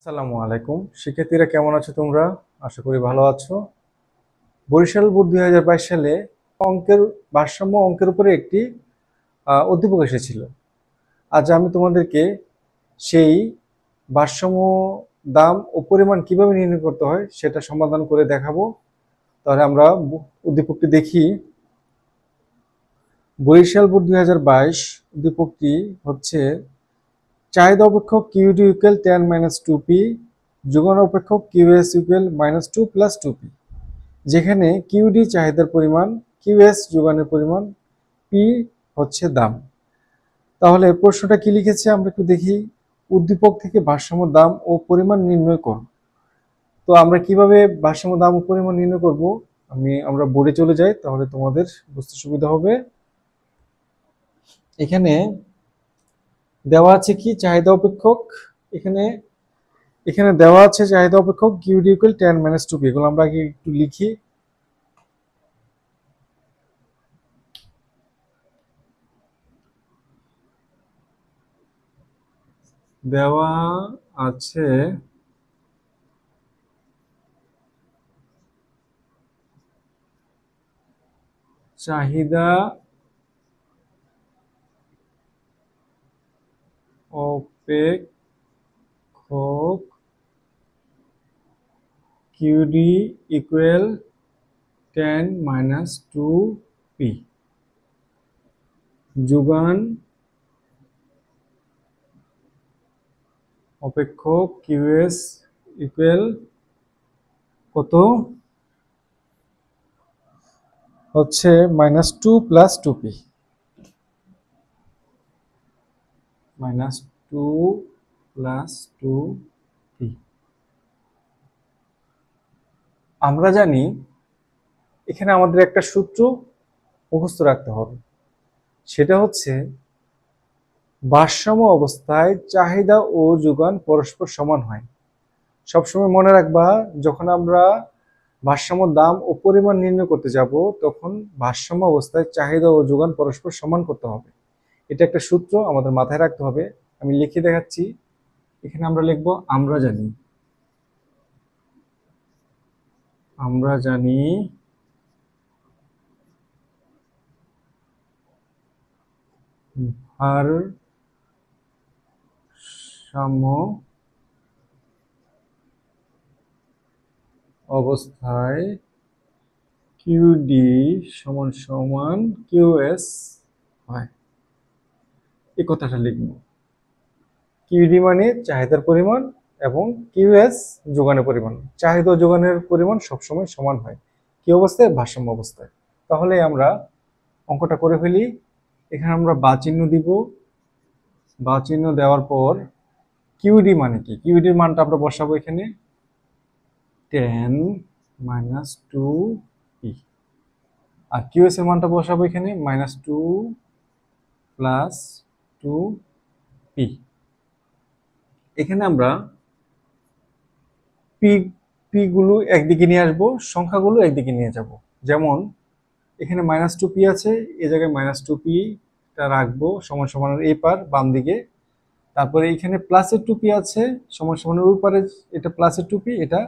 আসসালামু আলাইকুম শিক্ষার্থীরা, কেমন আছো তোমরা? আশা করি ভালো আছো। বরিশাল বোর্ড 2022 সালে অঙ্কের ভারসাম্য অঙ্কের উপরে একটি অধ্যাপক এসেছিল। আজ আমি তোমাদেরকে সেই ভারসাম্য দাম ও পরিমাণ কিভাবে নির্ণয় করতে হয় সেটা সমাধান করে দেখাবো। তাহলে আমরা উদ্দীপকটি দেখি। বরিশাল বোর্ড 2022 উদ্দীপকটি হচ্ছে চাহিদা অপেক্ষক কিউডি ইকুয়াল 10-2p, যোগান অপেক্ষক কিউএস ইকুয়াল -2 + 2p, যেখানে কিউডি চাহিদার পরিমাণ, কিউএস যোগানের পরিমাণ, পি হচ্ছে দাম। তাহলে প্রশ্নটা কি লিখেছে আমরা একটু দেখি। উদ্দীপক থেকে ভারসাম্য দাম ও পরিমাণ নির্ণয় করো। তো আমরা কিভাবে ভারসাম্য দাম ও পরিমাণ নির্ণয় করব, আমরা বোর্ডে চলে যাই, তাহলে তোমাদের বুঝতে সুবিধা হবে। এখানে দেওয়া আছে কি চাহিদা অপেক্ষক, এখানে এখানে দেওয়া আছে চাহিদা অপেক্ষক কিউডি ইকুয়াল 10-2p। এগুলো আমরা আগে একটু লিখি। দেওয়া আছে চাহিদা অপেক্ষক কিউডি ইকুয়াল 10-2p, যোগান অপেক্ষক কিউএস ইকুয়াল কত হচ্ছে -2 + 2p, -2 + 2p। আমরা জানি এখানে আমাদের একটা সূত্র মুখস্থ রাখতে হবে, সেটা হচ্ছে ভারসাম্য অবস্থায় চাহিদা ও যোগান পরস্পর সমান হয়। সবসময় মনে রাখবা, যখন আমরা ভারসাম্য দাম ও পরিমাণ নির্ণয় করতে যাব, তখন ভারসাম্য অবস্থায় চাহিদা ও যোগান পরস্পর সমান করতে হবে। এটা একটা সূত্র আমাদের মাথায় রাখতে হবে। আমি লিখে দেখাচ্ছি। এখানে আমরা লিখবো আমরা জানি, আমরা জানি ভারসাম্য অবস্থায় কিউডি সমান সমান কিউএস হয়, এই কথাটা লিখবো। কিউডি মানে চাহিদার পরিমাণ এবং কিউএস যোগানের পরিমাণ। চাহিদা ও যোগানের পরিমাণ সবসময় সমান হয় কি অবস্থায়? ভারসাম্য অবস্থায়। তাহলে আমরা অঙ্কটা করে ফেলি। এখানে আমরা বা চিহ্ন দিব। বা চিহ্ন দেওয়ার পর কিউডি মানে কি, কিউডির মানটা আমরা বসাবো এখানে 10-2p, আর কিউএস এর মানটা বসাবো এখানে -2 + 2p। এখানে আমরা পি পি গুলো একদিকে নিয়ে আসবো, সংখ্যাগুলো একদিকে নিয়ে যাব। যেমন এখানে -2p আছে, এই জায়গায় -2p টা রাখবো সমান সমানের এই পার বাম দিকে। তারপরে এখানে +2p আছে সমান সমানের ওই পারে, এটা +2p, এটা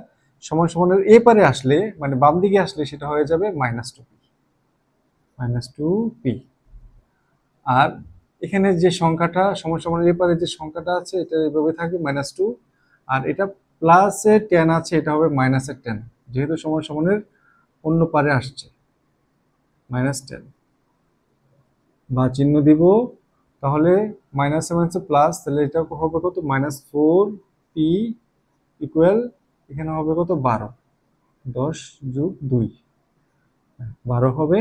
সমান সমানের এই পারে আসলে মানে বাম দিকে আসলে সেটা হয়ে যাবে -2p। আর এখানে যে সংখ্যাটা সমান সমানের এই পারে যে সংখ্যাটা আছে এটা এইভাবে থাকবে -2, আর এটা +10 আছে, এটা হবে -10, যেহেতু সমান সমানের অন্য পারে আসছে -10। বা চিহ্ন দিব, তাহলে মাইনাস প্লাস, তাহলে এটা হবে কত -4p ইকুয়াল, এখানে হবে কত 12, 10 + 2 12 হবে,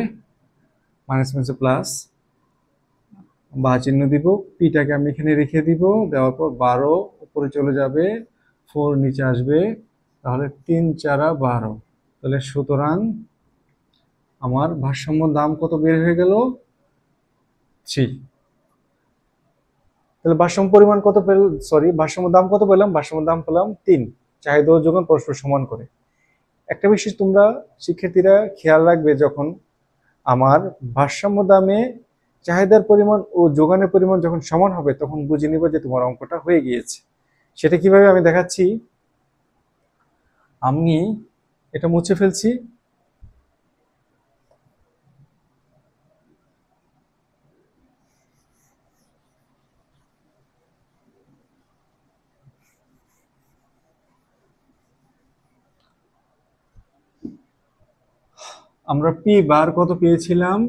মাইনাস প্লাস। বা চিহ্ন দিব, পিটাকে আমি এখানে রেখে দিব, দেওয়ার পর 12 উপরে চলে যাবে, 4 নিচে আসবে, তাহলে 3 4 12। তাহলে সুতরাং আমার ভারসাম্য দাম কত বের হয়ে গেল? 3। তাহলে ভারসাম্য পরিমাণ কত পেল, ভারসাম্য দাম কত পেলাম? ভারসাম্য দাম পেলাম 3। চাহিদা ও যোগান পরস্পর সমান করে। একটা বিষয় তোমরা শিক্ষার্থীরা খেয়াল রাখবে, যখন আমার ভারসাম্য দামে চাহিদার পরিমাণ ও যোগানের পরিমাণ যখন সমান হবে, তখন বুঝে নিবে যে তোমার অঙ্কটা হয়ে গিয়েছে। সেটা কিভাবে আমি দেখাচ্ছি। আমি এটা মুছে ফেলছি। আমরা পি বার কত পেয়েছিলাম,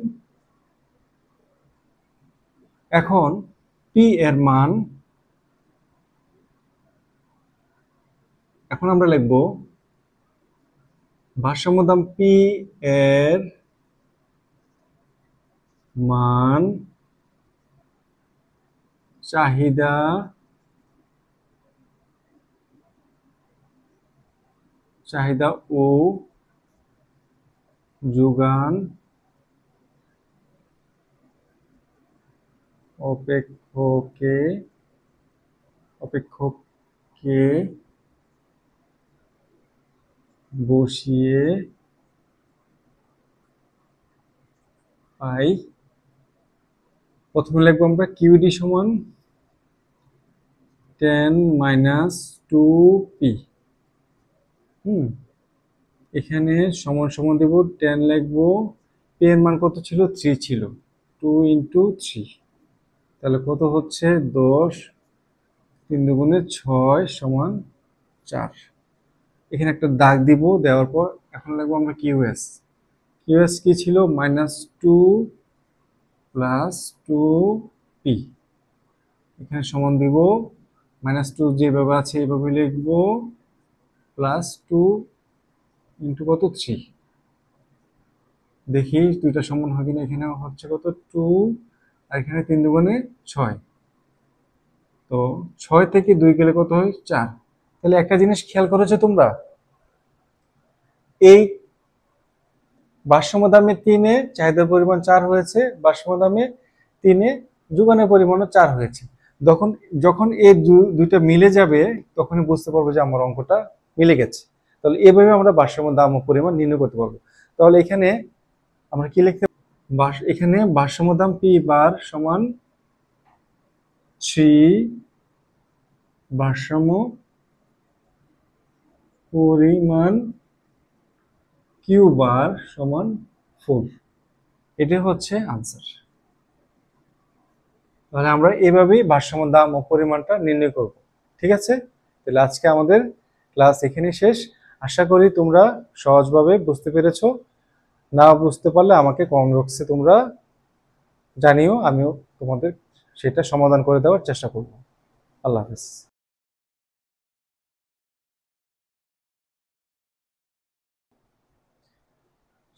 এখন পি এর মান, এখন আমরা লিখব ভারসাম্য দাম পি এর মান চাহিদা চাহিদা ও যোগান অপেক্ষকে অপেক্ষককে বসিয়ে পাই। প্রথমে লিখবো আমরা কিউডি সমান 10 - 2p। এখানে সমান সমান দেব 10 লিখবো, পি এর মান কত ছিল, 3 ছিল, 2 × 3, তাহলে কত হচ্ছে 10, 3 দুগুণে 6 সমান 4। এখানে একটা দাগ দিব, দেওয়ার পর এখন লিখবো আমরা কিউএস। কিউএস কি ছিল, -2 + 2p। এখানে সমান দিব, -2 যেভাবে আছে এইভাবে লিখবো, +2 × কত, 3। দেখি দুইটা সমান হয় কিনা। এখানে হচ্ছে কত, 2, আর এখানে 3 দুগুণে 6, তো 6 থেকে 2 গেলে কত হয়, 4। তাহলে একটা জিনিস খেয়াল করেছো তোমরা, এই ভারসাম্য দামে 3-এ চাহিদার পরিমাণ 4 হয়েছে, ভারসাম্য দামে 3-এ যোগানের পরিমাণও 4 হয়েছে। যখন যখন এই দুইটা মিলে যাবে তখনই বুঝতে পারবো যে আমার অঙ্কটা মিলে গেছে। তাহলে এভাবে আমরা ভারসাম্য দাম ও পরিমাণ নির্ণয় করতে পারবো। তাহলে এখানে আমরা কি লিখতে, এখানে ভারসাম্য দাম পি বার সমান 3, ভারসাম্য পরিমাণ কিউ বার সমান 4। এটা হচ্ছে আনসার। তাহলে আমরা এভাবেই ভারসাম্য দাম ও পরিমাণটা নির্ণয় করব। ঠিক আছে, তাহলে আজকে আমাদের ক্লাস এখানে শেষ। আশা করি তোমরা সহজভাবে বুঝতে পেরেছো। না বুঝতে পারলে আমাকে কমেন্ট বক্সে তোমরা জানিও, আমিও তোমাদের সেটা সমাধান করে দেওয়ার চেষ্টা করব। আল্লাহ হাফেজ।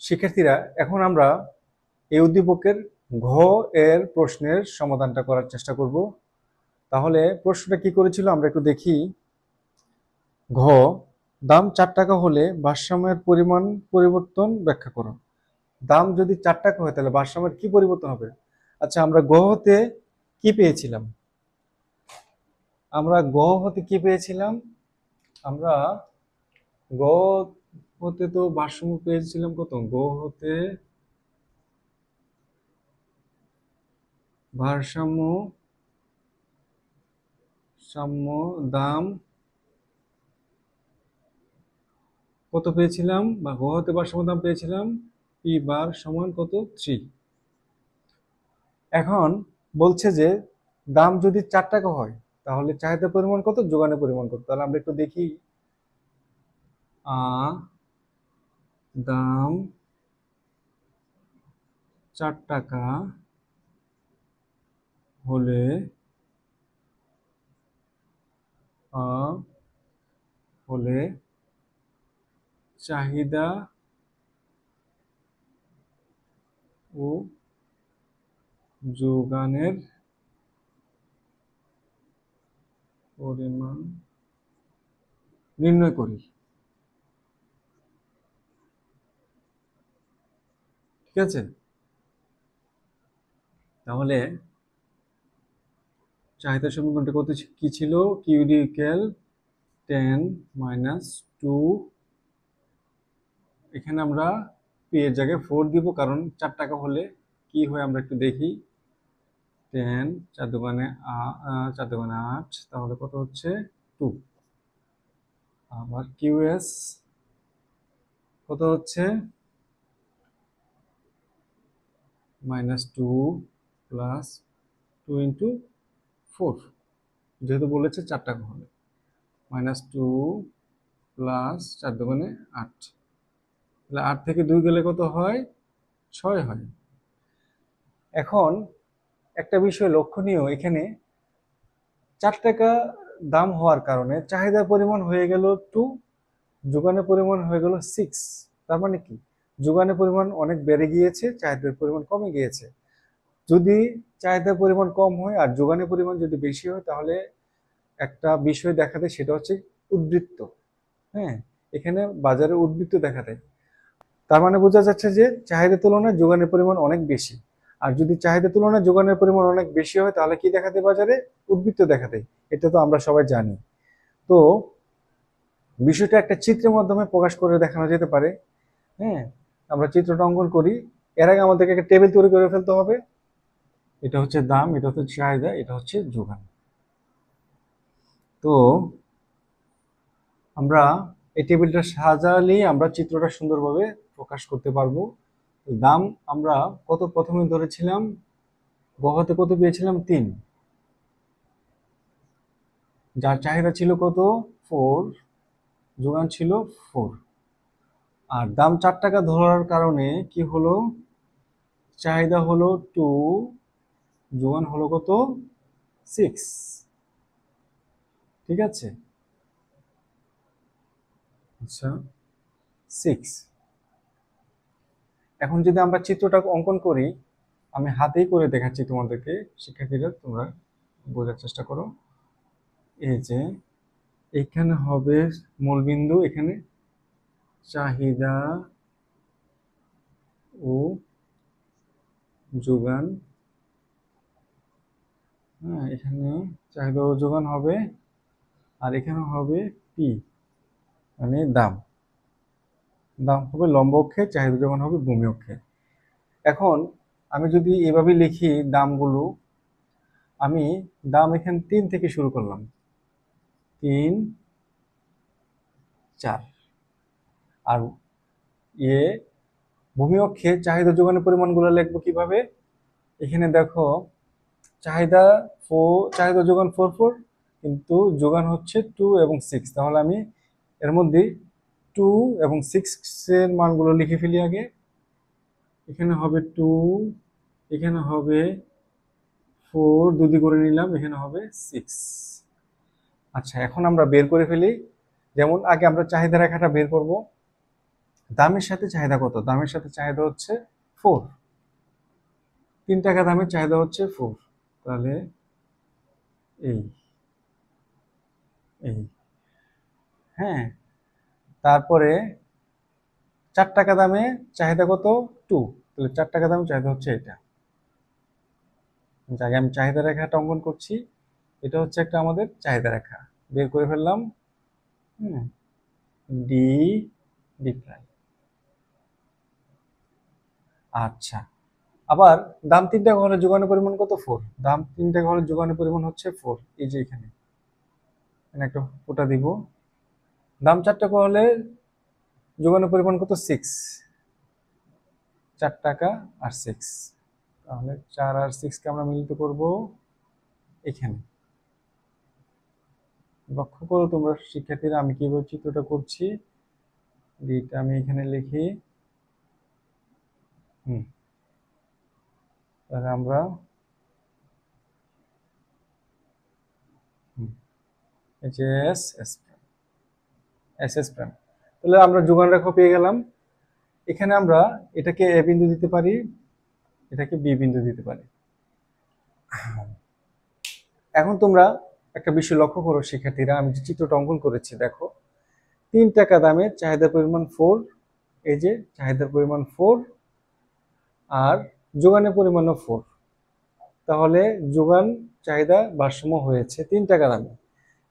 শিক্ষার্থীরা, এখন আমরা এই উদ্দীপকের ঘ এর প্রশ্নের সমাধানটা করার চেষ্টা করব। তাহলে প্রশ্নটা কি করেছিল আমরা একটু দেখি। ঘ, দাম 4 টাকা হলে ভারসাম্যের পরিমাণ পরিবর্তন ব্যাখ্যা করো। দাম যদি 4 টাকা হয় তাহলে ভারসাম্যের কি পরিবর্তন হবে। আচ্ছা, আমরা গ হতে কি পেয়েছিলাম, আমরা গ হতে কি পেয়েছিলাম, আমরা গ হতে তো ভারসাম্য পেয়েছিলাম কত, গ হতে ভারসাম্য দাম কত পেয়েছিলাম, বা গ হতে ভারসাম্য দাম পেয়েছিলাম পি বার সমান কত, 3। এখন বলছে যে দাম যদি 4 টাকা হয় তাহলে চাহিদার পরিমাণ কত, যোগানের পরিমাণ কত। তাহলে আমরা একটু দেখি। দাম 4 টাকা হলে হলে চাহিদা ও যোগানের পরিমাণ নির্ণয় করি। ঠিক আছে, তাহলে চাহিদা সমীকরণটা কত কি ছিল, কিউডি ইকুয়াল 10 - 2। এখানে আমরা পি এর জায়গায় 4 দিব, কারণ 4 টাকা হলে কি হয় আমরা একটু দেখি। 10, 4 দুগুণে 8, তাহলে কত হচ্ছে 2, আবার কিউএস কত হচ্ছে -2 প্লাস 2 ইন্টু 4, যেহেতু বলেছে 4 টাকা হবে, -2 প্লাস 4 দুগুণে 8, তাহলে 8 থেকে 2 গেলে কত হয়, 6 হয়। এখন একটা বিষয় লক্ষণীয়, এখানে 4 টাকা দাম হওয়ার কারণে চাহিদার পরিমাণ হয়ে গেল 2, যোগানের পরিমাণ হয়ে গেল 6। তার মানে কি, যোগানের পরিমাণ অনেক বেড়ে গিয়েছে, চাহিদার পরিমাণ কমে গিয়েছে। যদি চাহিদার পরিমাণ কম হয় আর যোগানের পরিমাণ যদি বেশি হয়, তাহলে একটা বিষয় দেখা দেয়, সেটা হচ্ছে উদ্বৃত্ত। হ্যাঁ, এখানে বাজারে উদ্বৃত্ত দেখা দেয়। তার মানে বোঝা যাচ্ছে যে চাহিদার তুলনায় যোগানের পরিমাণ অনেক বেশি। আর যদি চাহিদার তুলনায় যোগানের পরিমাণ অনেক বেশি হয়, তাহলে কি দেখা দেয়, বাজারে উদ্বৃত্ত দেখা দেয়। এটা তো আমরা সবাই জানি। তো বিষয়টা একটা চিত্রের মাধ্যমে প্রকাশ করে দেখানো যেতে পারে। হ্যাঁ, আমরা চিত্রটা অঙ্কন করি। এর আগে আমাদেরকে একটা টেবিল তৈরি করে ফেলতে হবে। এটা হচ্ছে দাম, এটা হচ্ছে চাহিদা, এটা হচ্ছে যোগান। তো আমরা এই টেবিলটা সাজালেই আমরা চিত্রটা সুন্দরভাবে প্রকাশ করতে পারবো। দাম আমরা কত প্রথমে ধরেছিলাম, গহতে কত পেয়েছিলাম, 3, যার চাহিদা ছিল কত, 4, যোগান ছিল 4। আর দাম 4 টাকা ধরার কারণে কি হলো, চাহিদা হলো 2, যোগান হলো কত, 6। ঠিক আছে, আচ্ছা 6। এখন যদি আমরা চিত্রটা অঙ্কন করি, আমি হাতেই করে দেখাচ্ছি তোমাদেরকে, শিক্ষার্থীরা তোমরা বোঝার চেষ্টা করো। এই যে এখানে হবে মূলবিন্দু, এখানে চাহিদা ও যোগান। হ্যাঁ, এখানে চাহিদা ও যোগান হবে, আর এখানে হবে পি, মানে দাম। দাম হবে লম্ব অক্ষে, চাহিদা যোগান হবে ভূমি অক্ষে। এখন আমি যদি এভাবে লিখি দামগুলো, আমি দাম এখানে 3 থেকে শুরু করলাম, 3, 4। আর ভূমি অক্ষে চাহিদা যোগানের পরিমাণগুলো লিখবো কিভাবে, এখানে দেখো চাহিদা 4, চাহিদা যোগান 4, কিন্তু যোগান হচ্ছে 2 এবং 6। তাহলে আমি এর মধ্যে 2 এবং 6 এর মানগুলো লিখে ফেলি আগে। এখানে হবে 2, এখানে হবে 4, দুই করে নিলাম, এখানে হবে 6। আচ্ছা, এখন আমরা বের করে ফেলি। যেমন আগে আমরা চাহিদা রেখাটা বের করব। দামের সাথে চাহিদা কত, দামের সাথে চাহিদা হচ্ছে 4, 3 টাকা দামের চাহিদা হচ্ছে 4। তাহলে এই এই হ্যাঁ, তারপরে 4 টাকা দামে চাহিদা কত, 2, তাহলে 4 টাকা দামে চাহিদা হচ্ছে এটা। আগে আমি চাহিদা রেখাটা অঙ্কন করছি, এটা হচ্ছে একটা আমাদের চাহিদা রেখা, বের করে ফেললাম। D, D prime. আচ্ছা, আবার দাম 3 টাকা হলে যোগানের পরিমাণ কত, 4। দাম 3 টাকা হলে যোগানের পরিমাণ হচ্ছে 4। এই যে এখানে একটা ফোঁটা দিব। দাম 4 টাকা হলে যোগানের পরিমাণ কত, 6। 4 টাকা আর 6, তাহলে 4 আর 6 কে আমরা মিলিত করব এখানে। লক্ষ্য করো তোমরা শিক্ষার্থীরা, আমি কিভাবে চিত্রটা করছি। ডিটা আমি এখানে লিখি। তাহলে আমরা S S S S prime, তাহলে আমরা যোগান রেখা পেয়ে গেলাম। এখানে আমরা এটাকে এ বিন্দু দিতে পারি, এটাকে বি বিন্দু দিতে পারি। এখন তোমরা একটা বিষয় লক্ষ্য করো শিক্ষার্থীরা, আমি যে চিত্রটা অঙ্কন করেছি দেখো, 3 টাকা দামে চাহিদার পরিমাণ 4, এই যে চাহিদার পরিমাণ 4, আর যোগানের পরিমাণও 4। তাহলে যোগান চাহিদা ভারসাম্য হয়েছে 3 টাকা দামে,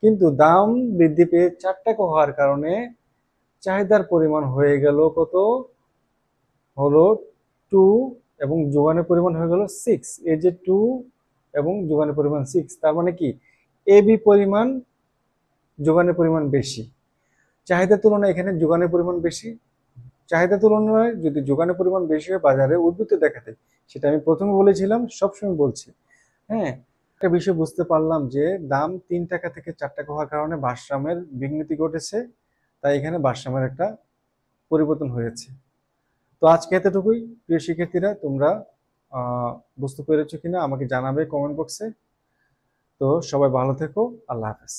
কিন্তু দাম বৃদ্ধি পেয়ে 4 টাকা হওয়ার কারণে চাহিদার পরিমাণ হয়ে গেল কত, হলো 2, এবং যোগানের পরিমাণ হয়ে গেল 6। এই যে 2 এবং যোগানের পরিমাণ 6, তার মানে কি, এ বি পরিমাণ যোগানের পরিমাণ বেশি, চাহিদার তুলনায় এখানে যোগানের পরিমাণ বেশি। চাহিদা তুলনায় যদি যোগানের পরিমাণ বেশি হয় বাজারে উদ্বৃত্ত দেখাতে, সেটা আমি প্রথমে বলেছিলাম, সবসময় বলছি। হ্যাঁ, একটা বিষয় বুঝতে পারলাম যে দাম 3 টাকা থেকে 4 টাকা হওয়ার কারণে ভারসাম্যের বিঘ্নতি ঘটেছে, তাই এখানে ভারসাম্যের একটা পরিবর্তন হয়েছে। তো আজকে এতটুকুই। প্রিয় শিক্ষার্থীরা, তোমরা বুঝতে পেরেছো কিনা আমাকে জানাবে কমেন্ট বক্সে। তো সবাই ভালো থেকো, আল্লাহ হাফেজ।